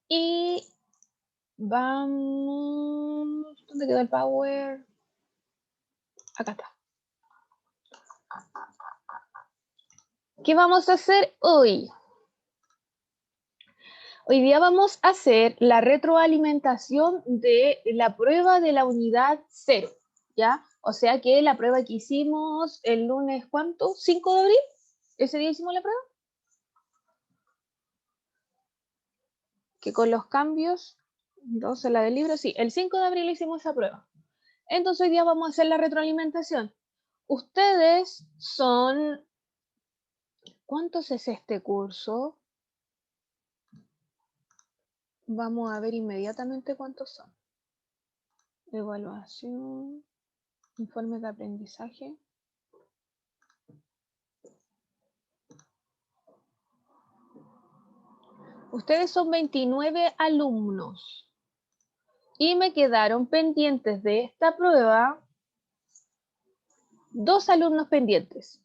Y vamos, ¿dónde quedó el power? Acá está. ¿Qué vamos a hacer hoy? Hoy día vamos a hacer la retroalimentación de la prueba de la unidad 0, ¿ya? O sea que la prueba que hicimos el lunes, ¿cuánto? ¿5 de abril? ¿Ese día hicimos la prueba? Que con los cambios, entonces la del libro, sí, el 5 de abril hicimos esa prueba. Entonces hoy día vamos a hacer la retroalimentación. Ustedes son, ¿cuántos es este curso? Vamos a ver inmediatamente cuántos son. Evaluación, informes de aprendizaje. Ustedes son 29 alumnos y me quedaron pendientes de esta prueba 2 alumnos pendientes.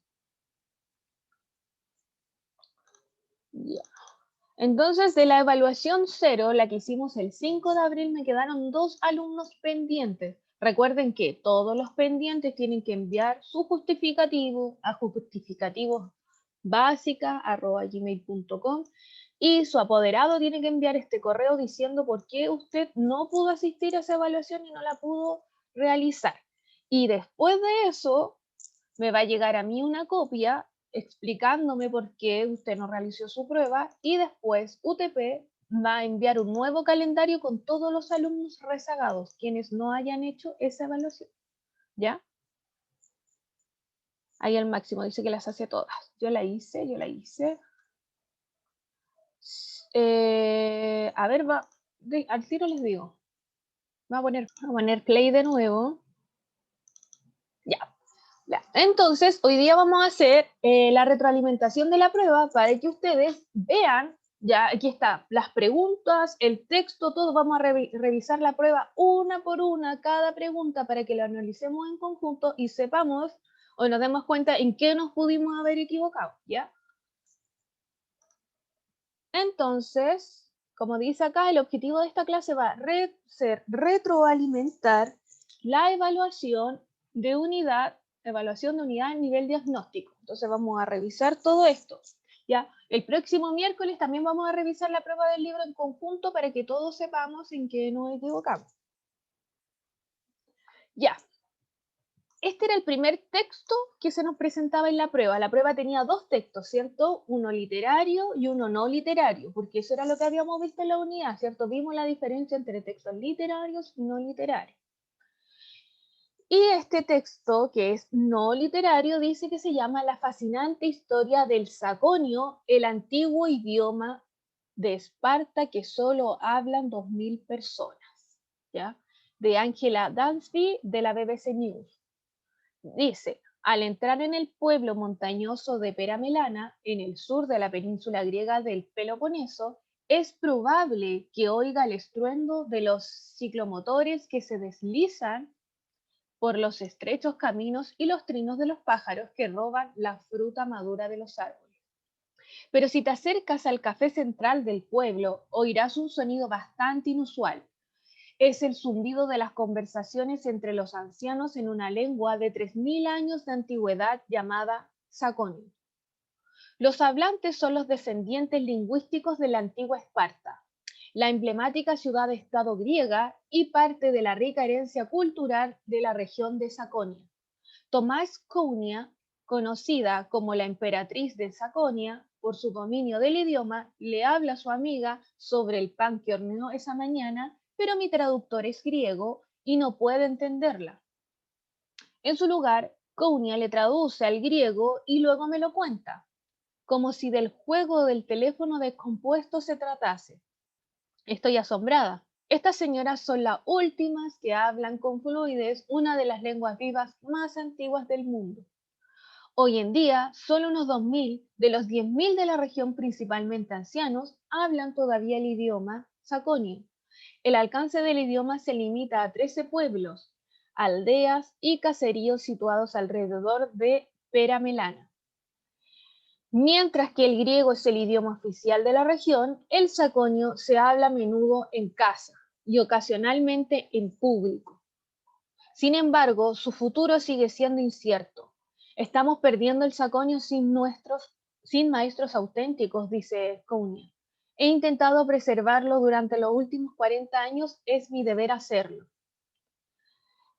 Ya. Entonces, de la evaluación 0, la que hicimos el 5 de abril, me quedaron 2 alumnos pendientes. Recuerden que todos los pendientes tienen que enviar su justificativo a justificativosbásica@gmail.com y su apoderado tiene que enviar este correo diciendo por qué usted no pudo asistir a esa evaluación y no la pudo realizar. Y después de eso, me va a llegar a mí una copia explicándome por qué usted no realizó su prueba y después UTP va a enviar un nuevo calendario con todos los alumnos rezagados, quienes no hayan hecho esa evaluación. ¿Ya? Ahí al máximo dice que las hace todas. Yo la hice. A ver, al tiro les digo. Voy a poner play de nuevo. Ya. Entonces, hoy día vamos a hacer la retroalimentación de la prueba para que ustedes vean, ya aquí está, las preguntas, el texto, todo. Vamos a revisar la prueba una por una, cada pregunta, para que la analicemos en conjunto y sepamos o nos demos cuenta en qué nos pudimos haber equivocado, ¿ya? Entonces, como dice acá, el objetivo de esta clase va a ser retroalimentar la evaluación de unidad en nivel diagnóstico. Entonces vamos a revisar todo esto. ¿Ya? El próximo miércoles también vamos a revisar la prueba del libro en conjunto para que todos sepamos en qué nos equivocamos. Ya. Este era el primer texto que se nos presentaba en la prueba. La prueba tenía 2 textos, ¿cierto? Uno literario y uno no literario, porque eso era lo que habíamos visto en la unidad, ¿cierto? Vimos la diferencia entre textos literarios y no literarios. Y este texto, que es no literario, dice que se llama La fascinante historia del Saconio, el antiguo idioma de Esparta que solo hablan 2000 personas, ¿ya? De Angela Dansby de la BBC News. Dice, al entrar en el pueblo montañoso de Peramelana, en el sur de la península griega del Peloponeso, es probable que oiga el estruendo de los ciclomotores que se deslizan por los estrechos caminos y los trinos de los pájaros que roban la fruta madura de los árboles. Pero si te acercas al café central del pueblo, oirás un sonido bastante inusual. Es el zumbido de las conversaciones entre los ancianos en una lengua de 3000 años de antigüedad llamada Saconio. Los hablantes son los descendientes lingüísticos de la antigua Esparta, la emblemática ciudad-estado griega y parte de la rica herencia cultural de la región de Saconia. Tomás Kounia, conocida como la emperatriz de Saconia por su dominio del idioma, le habla a su amiga sobre el pan que horneó esa mañana, pero mi traductor es griego y no puede entenderla. En su lugar, Kounia le traduce al griego y luego me lo cuenta, como si del juego del teléfono descompuesto se tratase. Estoy asombrada. Estas señoras son las últimas que hablan con fluidez una de las lenguas vivas más antiguas del mundo. Hoy en día, solo unos 2000 de los 10.000 de la región, principalmente ancianos, hablan todavía el idioma saconio. El alcance del idioma se limita a 13 pueblos, aldeas y caseríos situados alrededor de Peramelana. Mientras que el griego es el idioma oficial de la región, el saconio se habla a menudo en casa y ocasionalmente en público. Sin embargo, su futuro sigue siendo incierto. Estamos perdiendo el saconio sin maestros auténticos, dice Cunha. He intentado preservarlo durante los últimos 40 años, es mi deber hacerlo.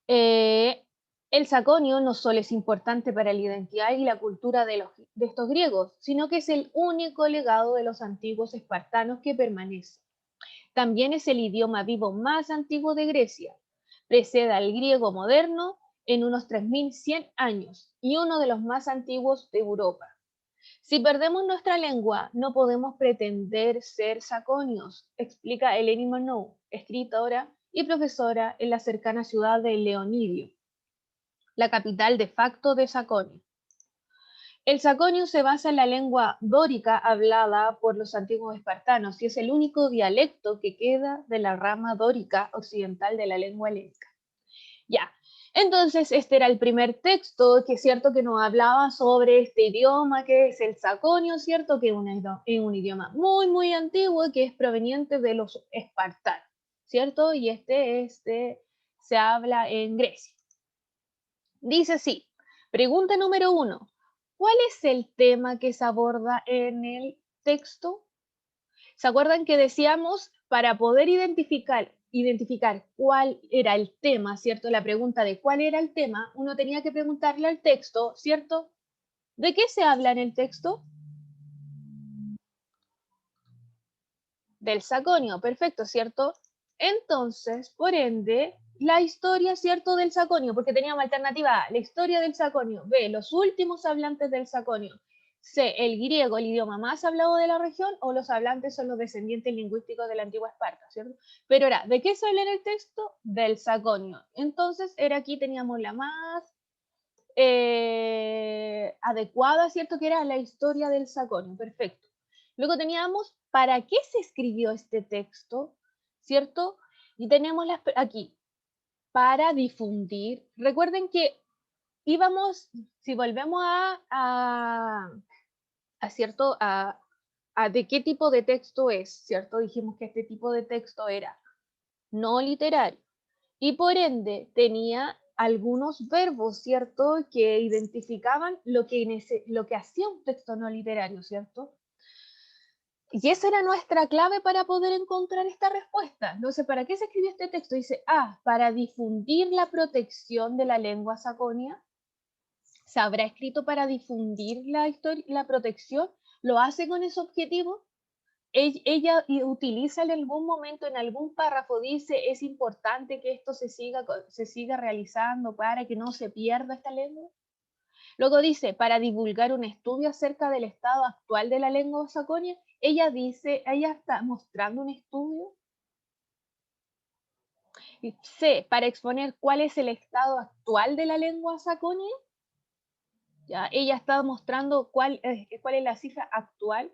El saconio no solo es importante para la identidad y la cultura de estos griegos, sino que es el único legado de los antiguos espartanos que permanece. También es el idioma vivo más antiguo de Grecia. Precede al griego moderno en unos 3100 años y uno de los más antiguos de Europa. Si perdemos nuestra lengua, no podemos pretender ser saconios, explica Eleni Monnot, escritora y profesora en la cercana ciudad de Leonidio, la capital de facto de Saconio. El saconio se basa en la lengua dórica hablada por los antiguos espartanos y es el único dialecto que queda de la rama dórica occidental de la lengua helénica. Ya, entonces este era el primer texto que es cierto que nos hablaba sobre este idioma que es el saconio, cierto que es un idioma muy, muy antiguo que es proveniente de los espartanos, cierto, y se habla en Grecia. Dice así, pregunta número 1. ¿Cuál es el tema que se aborda en el texto? ¿Se acuerdan que decíamos para poder identificar cuál era el tema, ¿cierto? La pregunta de cuál era el tema, uno tenía que preguntarle al texto, ¿cierto? ¿De qué se habla en el texto? Del saconio, perfecto, ¿cierto? Entonces, por ende, la historia, ¿cierto? Del saconio, porque teníamos alternativa A, la historia del saconio, B, los últimos hablantes del saconio, C, el griego, el idioma más hablado de la región, o los hablantes son los descendientes lingüísticos de la antigua Esparta, ¿cierto? Pero era, ¿de qué se habla en el texto? Del saconio. Entonces, era aquí teníamos la más adecuada, ¿cierto? Que era la historia del saconio, perfecto. Luego teníamos, ¿para qué se escribió este texto? ¿Cierto? Y tenemos aquí, para difundir. Recuerden que íbamos, si volvemos ¿cierto? A de qué tipo de texto es, ¿cierto? Dijimos que este tipo de texto era no literario y por ende tenía algunos verbos, ¿cierto? Que identificaban lo que hacía un texto no literario, ¿cierto? Y esa era nuestra clave para poder encontrar esta respuesta. Entonces, ¿para qué se escribió este texto? Dice, para difundir la protección de la lengua saconia. ¿Se habrá escrito para difundir la protección? ¿Lo hace con ese objetivo? Ella utiliza en algún momento, en algún párrafo, dice, es importante que esto se siga realizando para que no se pierda esta lengua. Luego dice, para divulgar un estudio acerca del estado actual de la lengua saconia, ella está mostrando un estudio. C, para exponer cuál es el estado actual de la lengua saconia. Ya, ella está mostrando cuál es la cifra actual.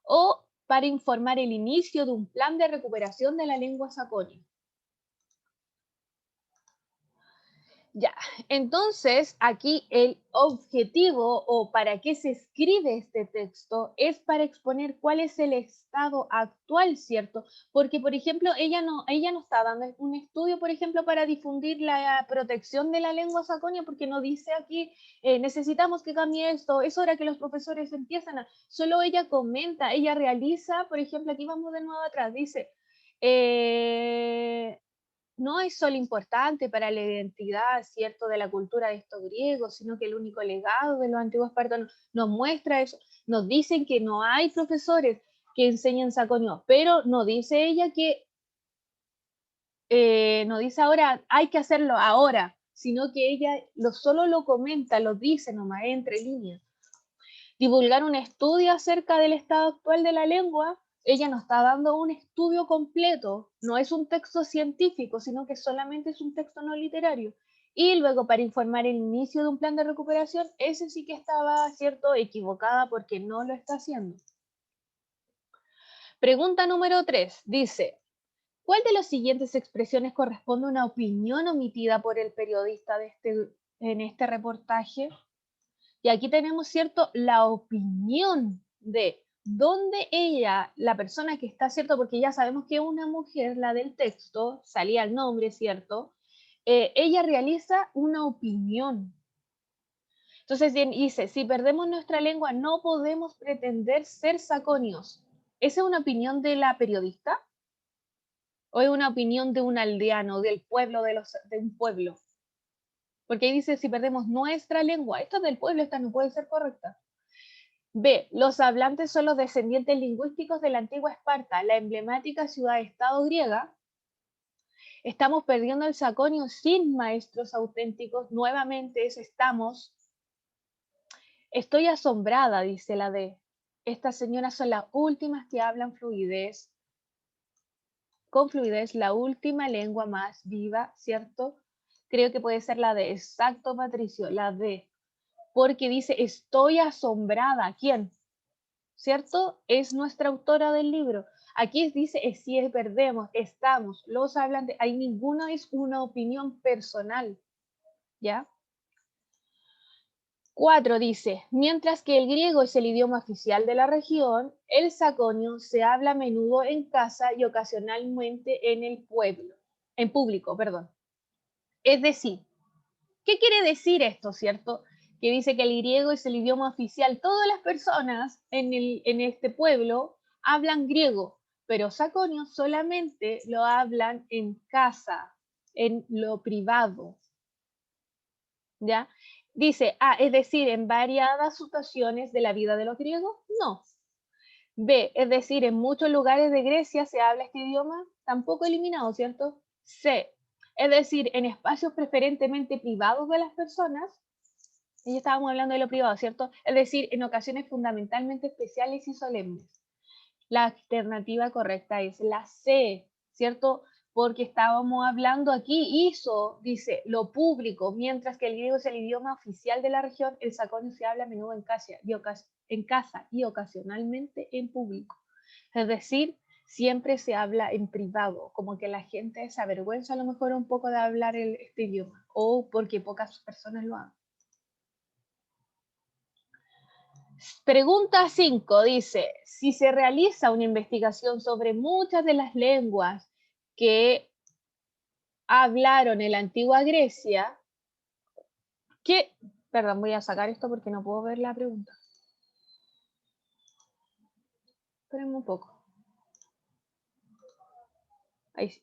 O para informar el inicio de un plan de recuperación de la lengua saconia. Ya, entonces aquí el objetivo o para qué se escribe este texto es para exponer cuál es el estado actual, ¿cierto? Porque, por ejemplo, ella no está dando un estudio, por ejemplo, para difundir la protección de la lengua saconia, porque no dice aquí, necesitamos que cambie esto, es hora que los profesores empiezan a... Solo ella comenta, ella realiza, por ejemplo, aquí vamos de nuevo atrás, dice... no es solo importante para la identidad, ¿cierto?, de la cultura de estos griegos, sino que el único legado de los antiguos espartanos nos muestra eso. Nos dicen que no hay profesores que enseñen saconio, pero no dice ella que, no dice ahora, hay que hacerlo ahora, sino que ella solo lo comenta, lo dice nomás, entre líneas. Divulgar un estudio acerca del estado actual de la lengua, ella nos está dando un estudio completo, no es un texto científico, sino que solamente es un texto no literario. Y luego para informar el inicio de un plan de recuperación, ese sí que estaba, ¿cierto?, equivocada porque no lo está haciendo. Pregunta número 3, dice, ¿cuál de las siguientes expresiones corresponde a una opinión omitida por el periodista en este reportaje? Y aquí tenemos, ¿cierto?, la opinión de dónde ella, la persona que está, ¿cierto?, porque ya sabemos que una mujer, la del texto, salía el nombre, ¿cierto?, ella realiza una opinión. Entonces dice, si perdemos nuestra lengua no podemos pretender ser saconios. ¿Esa es una opinión de la periodista? ¿O es una opinión de un aldeano, del pueblo, de un pueblo? Porque ahí dice, si perdemos nuestra lengua, esta es del pueblo, esta no puede ser correcta. B, los hablantes son los descendientes lingüísticos de la antigua Esparta, la emblemática ciudad-estado griega. Estamos perdiendo el saconio sin maestros auténticos, nuevamente estamos. Estoy asombrada, dice la D. Estas señoras son las últimas que hablan con fluidez, la última lengua más viva, ¿cierto? Creo que puede ser la D. Exacto, Patricio, la D. Porque dice, estoy asombrada. ¿Quién? ¿Cierto? Es nuestra autora del libro. Aquí dice, si perdemos, estamos, los hablantes, ahí ninguna es una opinión personal, ¿ya? 4 dice, mientras que el griego es el idioma oficial de la región, el saconio se habla a menudo en casa y ocasionalmente en el pueblo, en público, perdón. Es decir, ¿qué quiere decir esto, cierto? Que dice que el griego es el idioma oficial. Todas las personas en este pueblo hablan griego, pero saconio solamente lo hablan en casa, en lo privado. ¿Ya? Dice, es decir, en variadas situaciones de la vida de los griegos, no. B, es decir, en muchos lugares de Grecia se habla este idioma, tampoco eliminado, ¿cierto? C, es decir, en espacios preferentemente privados de las personas, y ya estábamos hablando de lo privado, ¿cierto? Es decir, en ocasiones fundamentalmente especiales y solemnes. La alternativa correcta es la C, ¿cierto? Porque estábamos hablando aquí, dice, lo público, mientras que el griego es el idioma oficial de la región, el saconio se habla a menudo en casa y ocasionalmente en público. Es decir, siempre se habla en privado, como que la gente se avergüenza a lo mejor un poco de hablar este idioma, o porque pocas personas lo hablan. Pregunta 5 dice, si se realiza una investigación sobre muchas de las lenguas que hablaron en la antigua Grecia, perdón, voy a sacar esto porque no puedo ver la pregunta. Espérenme un poco. Ahí sí.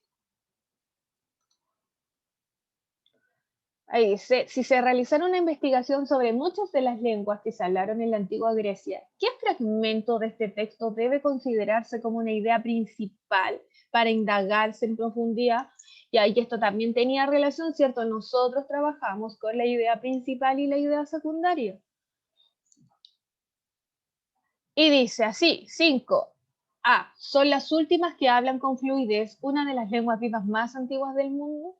Ahí dice, si se realizara una investigación sobre muchas de las lenguas que se hablaron en la antigua Grecia, ¿qué fragmento de este texto debe considerarse como una idea principal para indagarse en profundidad? Y ahí esto también tenía relación, ¿cierto? Nosotros trabajamos con la idea principal y la idea secundaria. Y dice así, 5. A, son las últimas que hablan con fluidez una de las lenguas vivas más antiguas del mundo.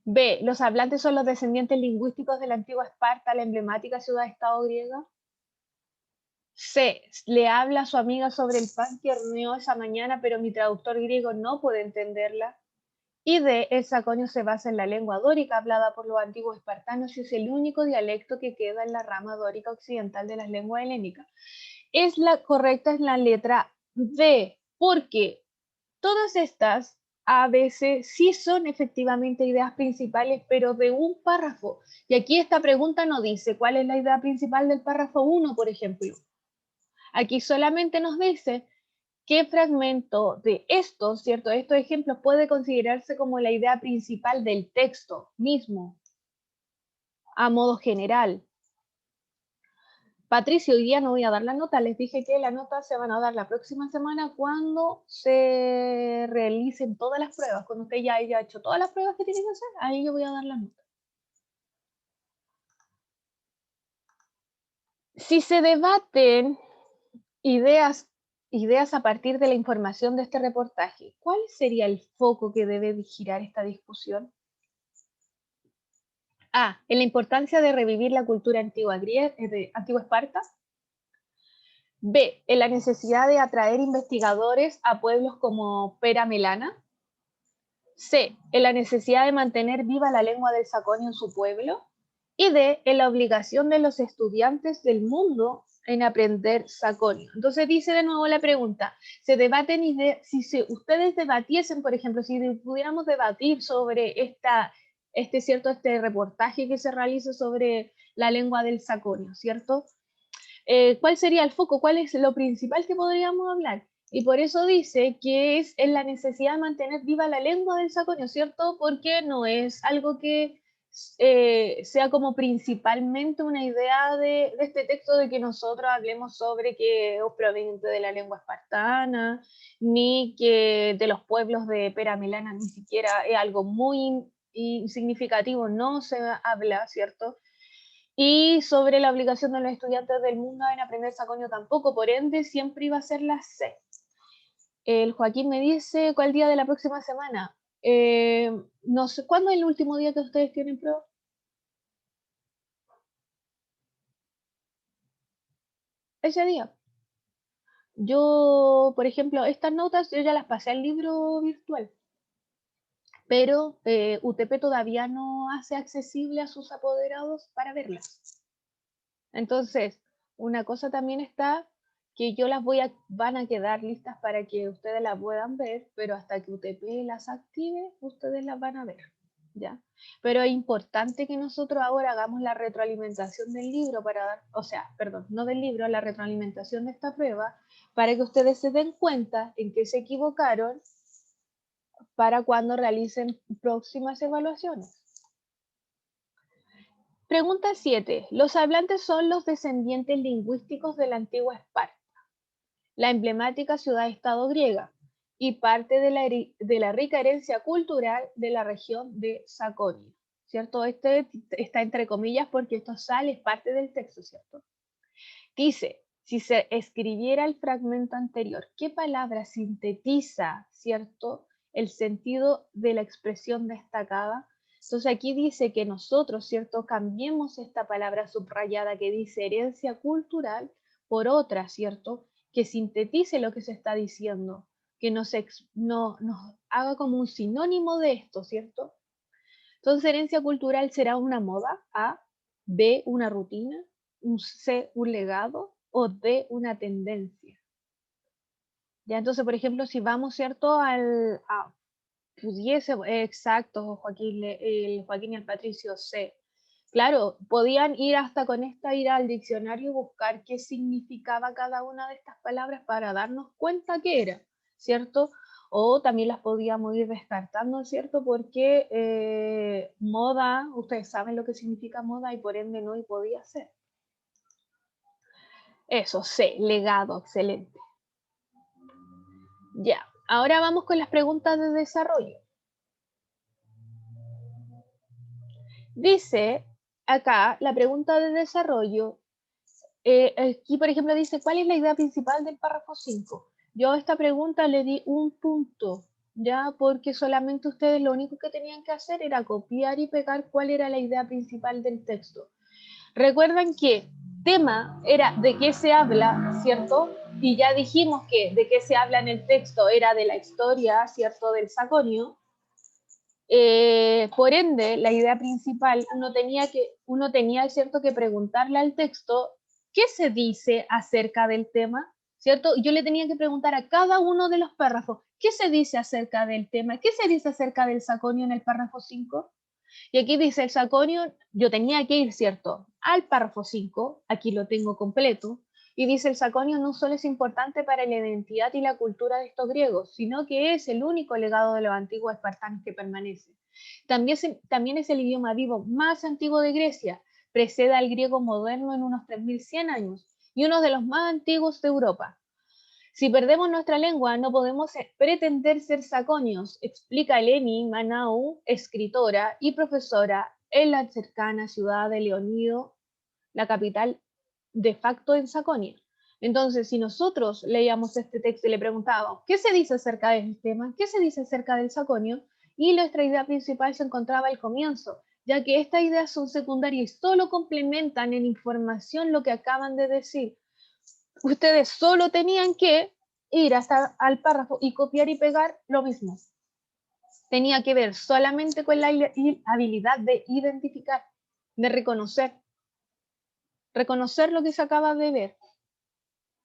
B, los hablantes son los descendientes lingüísticos de la antigua Esparta, la emblemática ciudad-estado griega. C, le habla a su amiga sobre el pan que horneó esa mañana, pero mi traductor griego no puede entenderla. Y D, el saconio se basa en la lengua dórica hablada por los antiguos espartanos y es el único dialecto que queda en la rama dórica occidental de las lenguas helénicas. Correcta es la letra D, porque todas estas a veces sí son efectivamente ideas principales, pero de un párrafo. Y aquí esta pregunta no dice cuál es la idea principal del párrafo 1, por ejemplo. Aquí solamente nos dice qué fragmento de estos, ¿cierto? Estos ejemplos puede considerarse como la idea principal del texto mismo, a modo general. Patricio, hoy día no voy a dar la nota, les dije que la nota se van a dar la próxima semana cuando se realicen todas las pruebas, cuando usted ya haya hecho todas las pruebas que tiene que hacer, ahí yo voy a dar la nota. Si se debaten ideas a partir de la información de este reportaje, ¿cuál sería el foco que debe girar esta discusión? A, en la importancia de revivir la cultura antigua Esparta. B, en la necesidad de atraer investigadores a pueblos como Pera Melana. C, en la necesidad de mantener viva la lengua del saconio en su pueblo. Y D, en la obligación de los estudiantes del mundo en aprender saconio. Entonces dice de nuevo la pregunta, se debaten si ustedes debatiesen, por ejemplo, si pudiéramos debatir sobre este reportaje que se realiza sobre la lengua del saconio, ¿cierto? ¿Cuál sería el foco? ¿Cuál es lo principal que podríamos hablar? Y por eso dice que es en la necesidad de mantener viva la lengua del saconio, ¿cierto? Porque no es algo que sea como principalmente una idea de este texto de que nosotros hablemos sobre que es proveniente de la lengua espartana, ni que de los pueblos de Peramelana ni siquiera es algo muy insignificativo, no se habla, ¿cierto? Y sobre la obligación de los estudiantes del mundo en aprender saconio tampoco, por ende siempre iba a ser la C. El Joaquín me dice, ¿cuál día de la próxima semana? No sé, ¿cuándo es el último día que ustedes tienen prueba? Ese día. Yo, por ejemplo, estas notas yo ya las pasé al libro virtual, pero UTP todavía no hace accesible a sus apoderados para verlas. Entonces, una cosa también está que van a quedar listas para que ustedes las puedan ver, pero hasta que UTP las active, ustedes las van a ver, ¿ya? Pero es importante que nosotros ahora hagamos la retroalimentación del libro para dar, o sea, perdón, no del libro, la retroalimentación de esta prueba, para que ustedes se den cuenta en que se equivocaron para cuando realicen próximas evaluaciones. Pregunta 7. Los hablantes son los descendientes lingüísticos de la antigua Esparta, la emblemática ciudad-estado griega, y parte de la rica herencia cultural de la región de Saconia. ¿Cierto? Este está entre comillas porque esto sale, es parte del texto, ¿cierto? Dice, si se escribiera el fragmento anterior, ¿qué palabra sintetiza, ¿cierto?, el sentido de la expresión destacada? Entonces aquí dice que nosotros, ¿cierto?, cambiemos esta palabra subrayada que dice herencia cultural por otra, ¿cierto?, que sintetice lo que se está diciendo, que nos haga como un sinónimo de esto, ¿cierto? Entonces herencia cultural será una moda, A, B, una rutina, C, un legado, o D, una tendencia. Ya, entonces, por ejemplo, si vamos, ¿cierto?, pudiese, exacto, el Joaquín y el Patricio C. Claro, podían ir hasta con esta, ir al diccionario y buscar qué significaba cada una de estas palabras para darnos cuenta qué era, ¿cierto? O también las podíamos ir descartando, ¿cierto? Porque moda, ustedes saben lo que significa moda y por ende no y podía ser. Eso, C, legado, excelente. Ya, ahora vamos con las preguntas de desarrollo. Dice acá la pregunta de desarrollo, aquí por ejemplo dice, ¿cuál es la idea principal del párrafo 5? Yo a esta pregunta le di un punto, ya, porque solamente ustedes lo único que tenían que hacer era copiar y pegar cuál era la idea principal del texto. Recuerden que tema era de qué se habla, ¿cierto? Y ya dijimos que de qué se habla en el texto era de la historia, ¿cierto? Del Saconio. Por ende, la idea principal, uno tenía, ¿cierto?, que preguntarle al texto qué se dice acerca del tema, ¿cierto? Yo le tenía que preguntar a cada uno de los párrafos, ¿qué se dice acerca del tema? ¿Qué se dice acerca del Saconio en el párrafo 5? Y aquí dice el Saconio, yo tenía que ir, ¿cierto?, al párrafo 5, aquí lo tengo completo, y dice el Saconio no solo es importante para la identidad y la cultura de estos griegos, sino que es el único legado de los antiguos espartanos que permanece. También es el idioma vivo más antiguo de Grecia, precede al griego moderno en unos 3100 años, y uno de los más antiguos de Europa. Si perdemos nuestra lengua, no podemos pretender ser saconios, explica Eleni Manau, escritora y profesora en la cercana ciudad de Leonido, la capital de facto en Saconia. Entonces, si nosotros leíamos este texto y le preguntábamos, ¿qué se dice acerca del tema? ¿Qué se dice acerca del Saconio? Y nuestra idea principal se encontraba al comienzo, ya que estas ideas son secundarias y solo complementan en información lo que acaban de decir. Ustedes solo tenían que ir hasta al párrafo y copiar y pegar lo mismo. Tenía que ver solamente con la habilidad de identificar. de reconocer lo que se acaba de ver.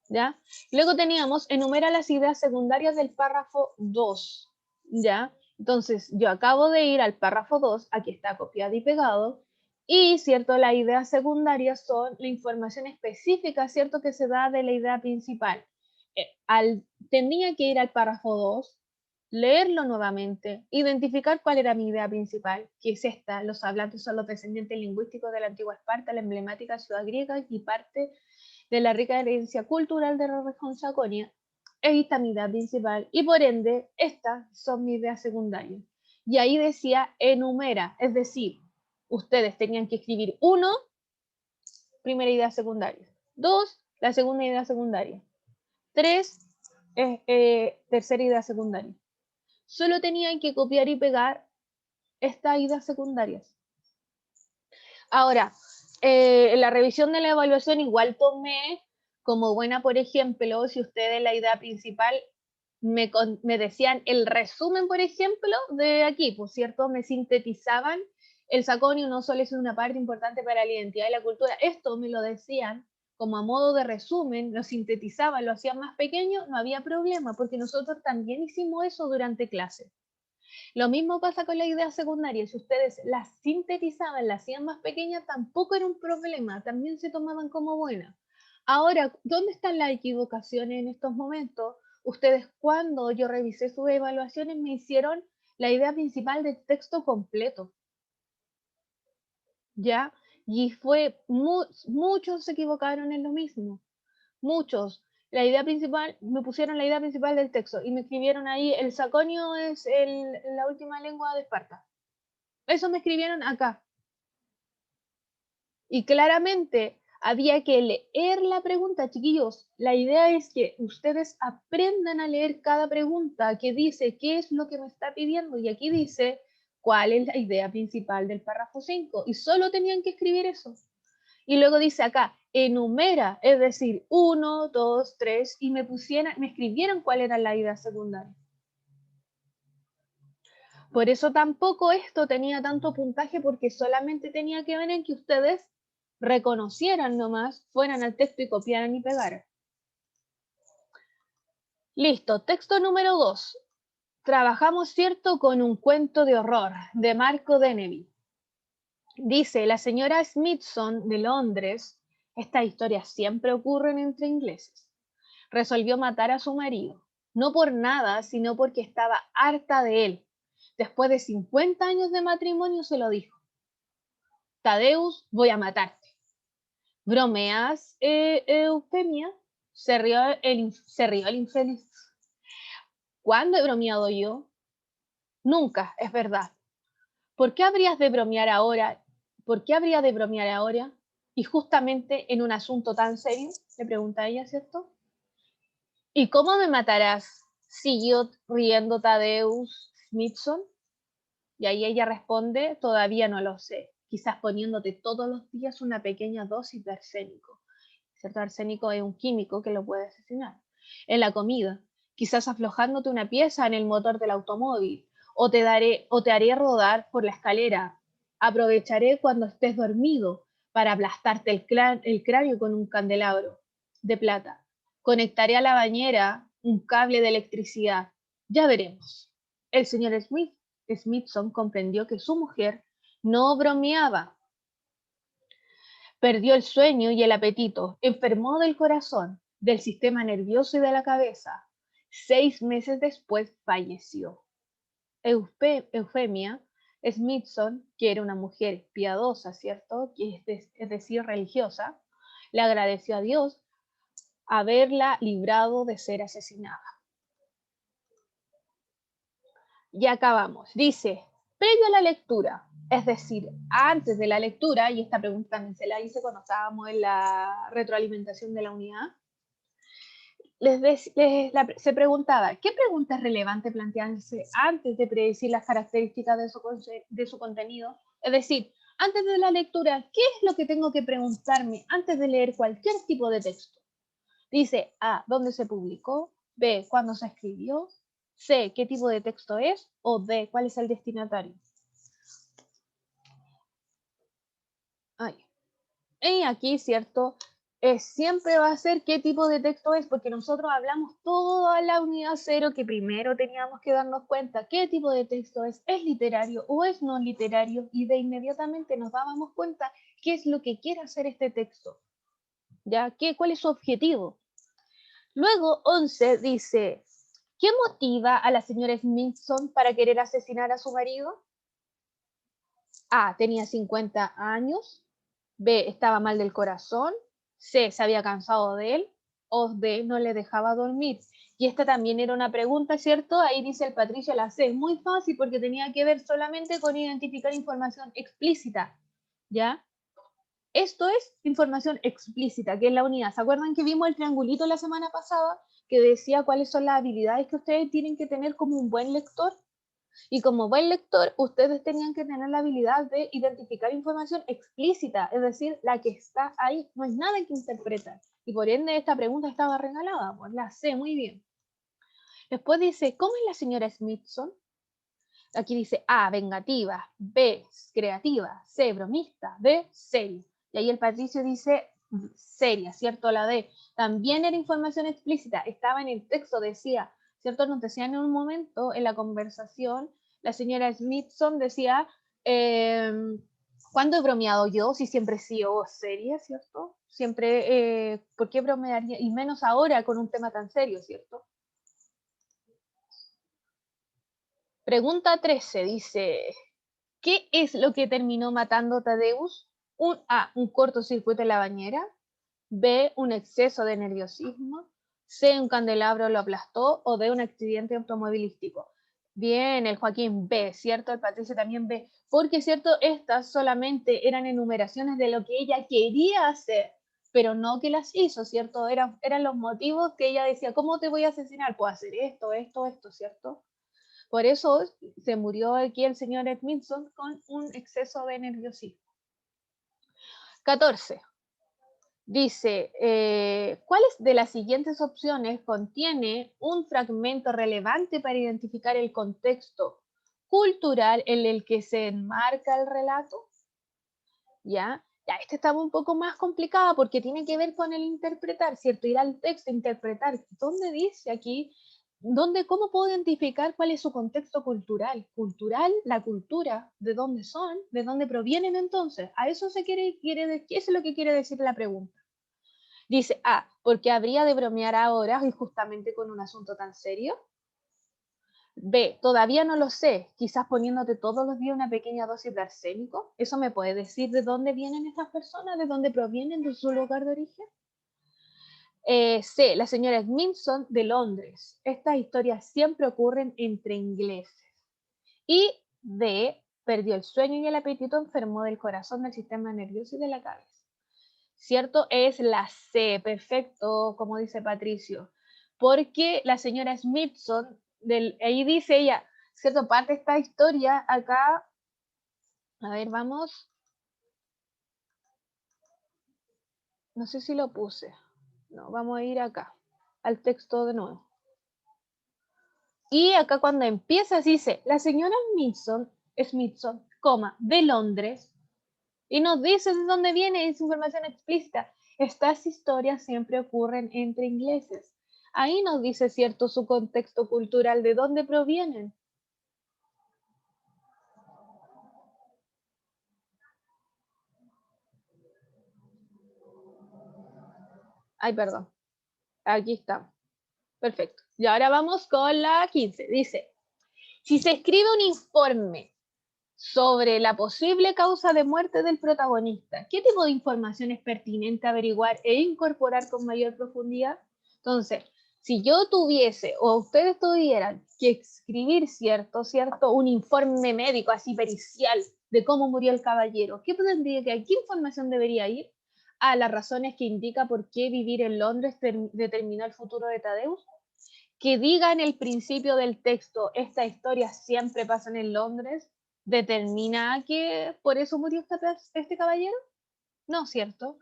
¿Ya? Luego teníamos, enumera las ideas secundarias del párrafo 2, ¿ya? Entonces, yo acabo de ir al párrafo 2, aquí está copiado y pegado, y, ¿cierto? Las ideas secundarias son la información específica, ¿cierto? Que se da de la idea principal. Tenía que ir al párrafo 2, leerlo nuevamente, identificar cuál era mi idea principal, que es esta: los hablantes son los descendientes lingüísticos de la antigua Esparta, la emblemática ciudad griega y parte de la rica herencia cultural de la región Sajonia. Esta es mi idea principal y por ende estas son mis ideas secundarias. Y ahí decía enumera, es decir, ustedes tenían que escribir 1, primera idea secundaria; 2, la segunda idea secundaria; 3, tercera idea secundaria. Solo tenían que copiar y pegar estas ideas secundarias. Ahora, en la revisión de la evaluación igual tomé como buena, por ejemplo, si ustedes la idea principal me decían el resumen, por ejemplo, de aquí, pues cierto, me sintetizaban el Saconio no solo es una parte importante para la identidad y la cultura, esto me lo decían como a modo de resumen, lo sintetizaban, lo hacían más pequeño, no había problema, porque nosotros también hicimos eso durante clase. Lo mismo pasa con la idea secundaria. Si ustedes las sintetizaban, las hacían más pequeñas, tampoco era un problema, también se tomaban como buenas. Ahora, ¿dónde están las equivocaciones en estos momentos? Ustedes, cuando yo revisé sus evaluaciones, me hicieron la idea principal del texto completo, ¿ya? Y muchos se equivocaron en lo mismo, muchos. La idea principal, me pusieron la idea principal del texto y me escribieron ahí, el Saconio es la última lengua de Esparta. Eso me escribieron acá. Y claramente había que leer la pregunta, chiquillos. La idea es que ustedes aprendan a leer cada pregunta que dice qué es lo que me está pidiendo. Y aquí dice cuál es la idea principal del párrafo 5. Y solo tenían que escribir eso. Y luego dice acá, enumera, es decir, 1, 2, 3, y me escribieron cuál era la idea secundaria. Por eso tampoco esto tenía tanto puntaje, porque solamente tenía que ver en que ustedes reconocieran nomás, fueran al texto y copiaran y pegaran. Listo, texto número 2. Trabajamos, ¿cierto?, con un cuento de horror de Marco Deneby. Dice, la señora Smithson de Londres, estas historias siempre ocurren entre ingleses, resolvió matar a su marido, no por nada, sino porque estaba harta de él. Después de 50 años de matrimonio se lo dijo: Tadeus, voy a matarte. ¿Bromeas, Eufemia? Se rió el infeliz. ¿Cuándo he bromeado yo? Nunca, es verdad. ¿Por qué habrías de bromear ahora? ¿Por qué habría de bromear ahora? Y justamente en un asunto tan serio, le pregunta ella, ¿cierto? ¿Y cómo me matarás? Siguió riendo Tadeus Smithson. Y ahí ella responde, todavía no lo sé, quizás poniéndote todos los días una pequeña dosis de arsénico. ¿Cierto? Arsénico es un químico que lo puede asesinar. En la comida, quizás aflojándote una pieza en el motor del automóvil, o te haré rodar por la escalera. Aprovecharé cuando estés dormido para aplastarte el cráneo con un candelabro de plata. Conectaré a la bañera un cable de electricidad. Ya veremos. El señor Smithson comprendió que su mujer no bromeaba. Perdió el sueño y el apetito, enfermó del corazón, del sistema nervioso y de la cabeza. 6 meses después falleció. Eufemia Smithson, que era una mujer piadosa, ¿cierto?, es decir, religiosa, le agradeció a Dios haberla librado de ser asesinada. Y acabamos. Dice, previo a la lectura, es decir, antes de la lectura, y esta pregunta también se la hice cuando estábamos en la retroalimentación de la unidad, se preguntaba, ¿qué pregunta es relevante plantearse antes de predecir las características de su contenido? Es decir, antes de la lectura, ¿qué es lo que tengo que preguntarme antes de leer cualquier tipo de texto? Dice A, ¿dónde se publicó? B, ¿cuándo se escribió? C, ¿qué tipo de texto es? O D, ¿cuál es el destinatario? Y aquí, ¿cierto? Siempre va a ser qué tipo de texto es, porque nosotros hablamos toda la unidad 0 que primero teníamos que darnos cuenta qué tipo de texto es literario o es no literario, y de inmediatamente nos dábamos cuenta qué es lo que quiere hacer este texto, ¿ya? ¿Cuál es su objetivo? Luego, 11 dice, ¿qué motiva a la señora Smithson para querer asesinar a su marido? A, tenía 50 años. B, estaba mal del corazón. C, se había cansado de él. O D, no le dejaba dormir. Y esta también era una pregunta, ¿cierto? Ahí dice el Patricio la C. Muy fácil porque tenía que ver solamente con identificar información explícita, ¿ya? Esto es información explícita, que es la unidad. ¿Se acuerdan que vimos el triangulito la semana pasada que decía cuáles son las habilidades que ustedes tienen que tener como un buen lector? Y como buen lector, ustedes tenían que tener la habilidad de identificar información explícita, es decir, la que está ahí, no hay nada que interpretar. Y por ende esta pregunta estaba regalada, pues la sé muy bien. Después dice, ¿cómo es la señora Smithson? Aquí dice A, vengativa, B, creativa, C, bromista, D, seria. Y ahí el Patricio dice seria, ¿cierto? La D. También era información explícita, estaba en el texto, decía, ¿cierto? Nos decían en un momento en la conversación, la señora Smithson decía, ¿cuándo he bromeado yo? Si siempre he sido seria, ¿cierto? Siempre, ¿por qué bromearía? Y menos ahora con un tema tan serio, ¿cierto? Pregunta 13 dice, ¿qué es lo que terminó matando a Tadeus? A, un cortocircuito en la bañera. B, un exceso de nerviosismo. C, un candelabro lo aplastó. O D, un accidente automovilístico. Bien, el Joaquín B, ¿cierto? El Patricio también B. Porque, ¿cierto? Estas solamente eran enumeraciones de lo que ella quería hacer, pero no que las hizo, ¿cierto? Eran los motivos que ella decía, ¿cómo te voy a asesinar? Puedo hacer esto, esto, esto, ¿cierto? Por eso se murió aquí el señor Edmondson con un exceso de nerviosismo. 14. Dice, ¿cuáles de las siguientes opciones contiene un fragmento relevante para identificar el contexto cultural en el que se enmarca el relato? ¿Ya? Ya, esta estaba un poco más complicada porque tiene que ver con el interpretar, ¿cierto? Ir al texto, interpretar. ¿Dónde dice aquí? ¿Cómo puedo identificar cuál es su contexto cultural? Cultural, la cultura, de dónde son, de dónde provienen entonces. A eso se quiere decir, eso es lo que quiere decir la pregunta. Dice, porque habría de bromear ahora y justamente con un asunto tan serio. B, todavía no lo sé, quizás poniéndote todos los días una pequeña dosis de arsénico. ¿Eso me puede decir de dónde vienen estas personas, de dónde provienen, de su lugar de origen? C, la señora Smithson de Londres. Estas historias siempre ocurren entre ingleses. Y D, perdió el sueño y el apetito, enfermó del corazón, del sistema nervioso y de la cabeza. ¿Cierto? Es la C, perfecto, como dice Patricio. Porque la señora Smithson, ahí dice ella, ¿cierto? Parte de esta historia acá, a ver, vamos. No sé si lo puse. No, vamos a ir acá, al texto de nuevo. Y acá cuando empieza dice, la señora Smithson, de Londres, y nos dice de dónde viene esa información explícita. Estas historias siempre ocurren entre ingleses. Ahí nos dice, cierto, su contexto cultural, de dónde provienen. Ay, perdón. Aquí está. Perfecto. Y ahora vamos con la 15. Dice, si se escribe un informe sobre la posible causa de muerte del protagonista, ¿qué tipo de información es pertinente averiguar e incorporar con mayor profundidad? Entonces, si yo tuviese o ustedes tuvieran que escribir cierto, un informe médico así pericial de cómo murió el caballero, ¿qué información debería ir? A las razones que indica por qué vivir en Londres determinó el futuro de Tadeus. Que diga en el principio del texto, esta historia siempre pasa en Londres, ¿determina que por eso murió este caballero? No, ¿cierto?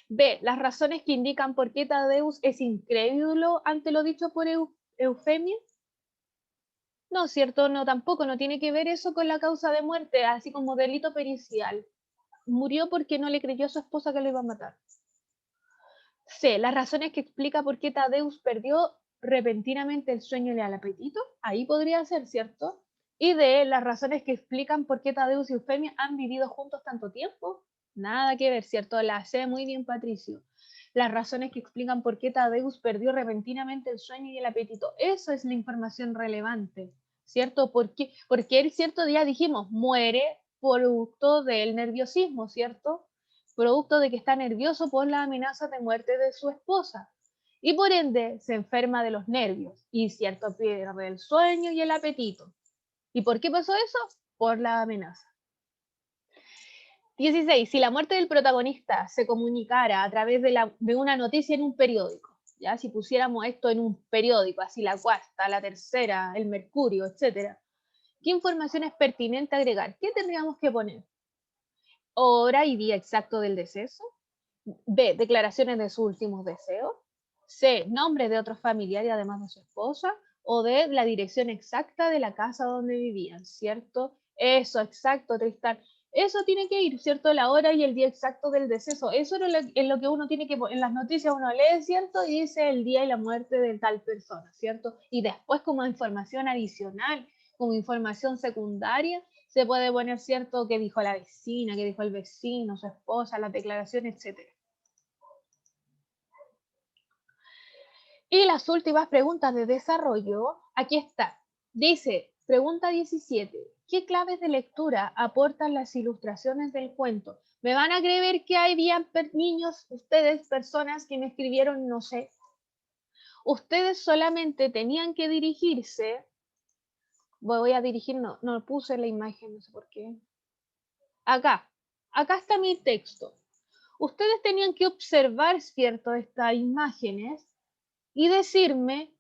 B, las razones que indican por qué Tadeus es incrédulo ante lo dicho por Eufemia. No, ¿cierto? No, tampoco, no tiene que ver eso con la causa de muerte, así como delito pericial. murió porque no le creyó a su esposa que lo iba a matar. C, las razones que explica por qué Tadeusz perdió repentinamente el sueño y el apetito. Ahí podría ser, ¿cierto? Y D, las razones que explican por qué Tadeusz y Eufemia han vivido juntos tanto tiempo. Nada que ver, ¿cierto? La sé muy bien, Patricio. Las razones que explican por qué Tadeusz perdió repentinamente el sueño y el apetito. Eso es la información relevante, ¿cierto? Porque él cierto día dijimos, muere producto del nerviosismo, ¿cierto? Producto de que está nervioso por la amenaza de muerte de su esposa. Y por ende se enferma de los nervios y cierto pierde el sueño y el apetito. ¿Y por qué pasó eso? Por la amenaza. 16. Si la muerte del protagonista se comunicara a través de una noticia en un periódico, ¿ya? Si pusiéramos esto en un periódico, así la Cuarta, la Tercera, el Mercurio, etc., ¿qué información es pertinente agregar? ¿Qué tendríamos que poner? Hora y día exacto del deceso. B, declaraciones de sus últimos deseos. C, nombre de otros familiares además de su esposa. O D, la dirección exacta de la casa donde vivían, ¿cierto? Eso, exacto, Tristán. Eso tiene que ir, ¿cierto? La hora y el día exacto del deceso. Eso es lo que uno tiene que poner. En las noticias uno lee, ¿cierto? Y dice el día y la muerte de tal persona, ¿cierto? Y después como información adicional, como información secundaria, se puede poner, ¿cierto? Qué dijo la vecina, qué dijo el vecino, su esposa, las declaraciones, etc. Y las últimas preguntas de desarrollo, aquí está. Dice, pregunta 17. ¿Qué claves de lectura aportan las ilustraciones del cuento? Me van a creer que hay bien niños, ustedes, personas que me escribieron, no sé. Ustedes solamente tenían que dirigirse. Voy a dirigir, no puse la imagen, no sé por qué. Acá está mi texto. Ustedes tenían que observar, ¿cierto?, estas imágenes y decirme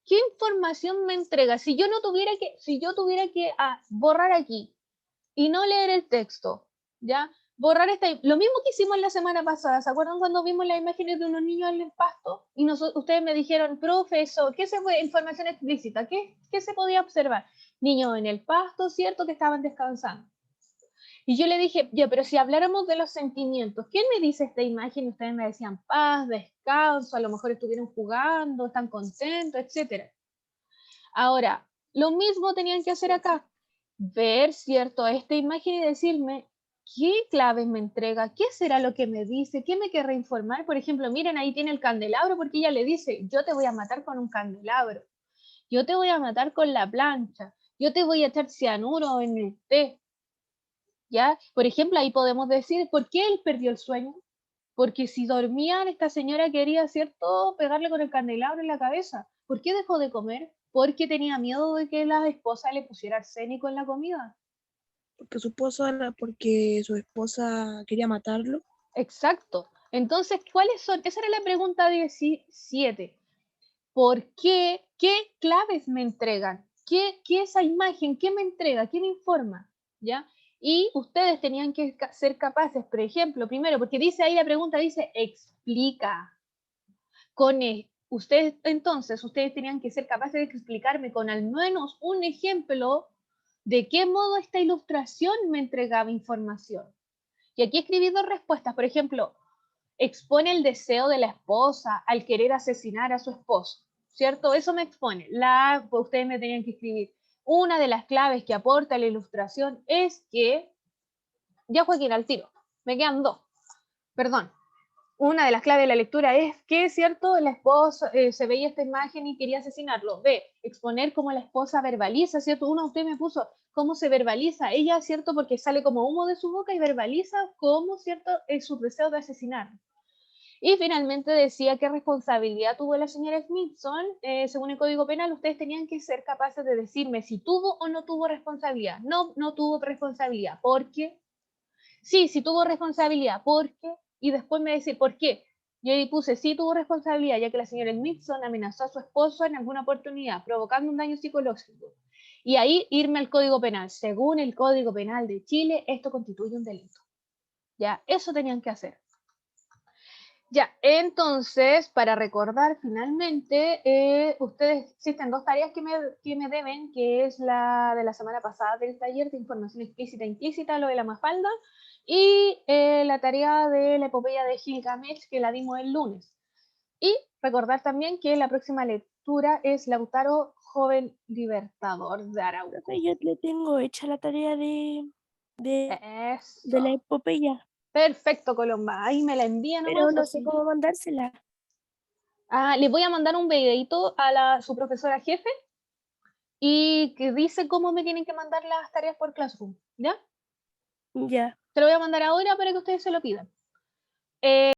¿qué información me entrega? Si yo tuviera que borrar aquí y no leer el texto, ¿ya? Borrar lo mismo que hicimos la semana pasada, ¿se acuerdan cuando vimos las imágenes de unos niños en el pasto? Y ustedes me dijeron, profesor, ¿qué se fue? Información explícita, ¿qué se podía observar? Niños en el pasto, ¿cierto? Que estaban descansando. Y yo le dije, ya, pero si habláramos de los sentimientos, ¿quién me dice esta imagen? Ustedes me decían paz, descanso, a lo mejor estuvieron jugando, están contentos, etcétera. Ahora, lo mismo tenían que hacer acá, ver, ¿cierto?, esta imagen y decirme qué claves me entrega, qué será lo que me dice, qué me querrá informar. Por ejemplo, miren, ahí tiene el candelabro porque ella le dice, yo te voy a matar con un candelabro, yo te voy a matar con la plancha, yo te voy a echar cianuro en el té, ¿ya? Por ejemplo, ahí podemos decir, ¿por qué él perdió el sueño? Porque si dormían, esta señora quería, ¿cierto?, pegarle con el candelabro en la cabeza. ¿Por qué dejó de comer? Porque tenía miedo de que la esposa le pusiera arsénico en la comida. Porque su esposa quería matarlo. Exacto. Entonces, ¿cuáles son? Esa era la pregunta 17. ¿Por qué? ¿Qué claves me entregan? ¿Qué esa imagen? ¿Qué me entrega? ¿Qué me informa? ¿Ya? Y ustedes tenían que ser capaces, por ejemplo, primero, porque dice ahí la pregunta, dice, explica. Ustedes tenían que ser capaces de explicarme con al menos un ejemplo de qué modo esta ilustración me entregaba información. Y aquí escribí dos respuestas. Por ejemplo, expone el deseo de la esposa al querer asesinar a su esposo, ¿cierto? Eso me expone. Ustedes me tenían que escribir. Una de las claves que aporta la ilustración es que, ya Joaquín, al tiro, me quedan dos, perdón. Una de las claves de la lectura es que, ¿cierto?, la esposa se veía esta imagen y quería asesinarlo. B, exponer cómo la esposa verbaliza, ¿cierto? Uno de ustedes me puso cómo se verbaliza. Ella, ¿cierto?, porque sale como humo de su boca y verbaliza cómo, ¿cierto?, es su deseo de asesinar. Y finalmente decía qué responsabilidad tuvo la señora Smithson. Según el Código Penal, ustedes tenían que ser capaces de decirme si tuvo o no tuvo responsabilidad. No tuvo responsabilidad. ¿Por qué? Sí tuvo responsabilidad. ¿Por qué? Y después me decir, ¿por qué? Yo ahí puse, sí tuvo responsabilidad, ya que la señora Smithson amenazó a su esposo en alguna oportunidad, provocando un daño psicológico. Y ahí irme al Código Penal. Según el Código Penal de Chile, esto constituye un delito. Ya, eso tenían que hacer. Ya, entonces, para recordar finalmente, ustedes existen dos tareas que me deben, que es la de la semana pasada del taller de información explícita e implícita, lo de la Mafalda, y la tarea de la epopeya de Gilgamesh, que la dimos el lunes. Y recordar también que la próxima lectura es Lautaro, joven libertador de Arauco. Profe, yo le tengo hecha la tarea de la Eso. epopeya, Perfecto, Colomba. Ahí me la envía pero nomás. no sé cómo mandársela. Les voy a mandar un videito a su profesora jefe y que dice cómo me tienen que mandar las tareas por Classroom. ¿Ya? Ya. Te lo voy a mandar ahora para que ustedes se lo pidan.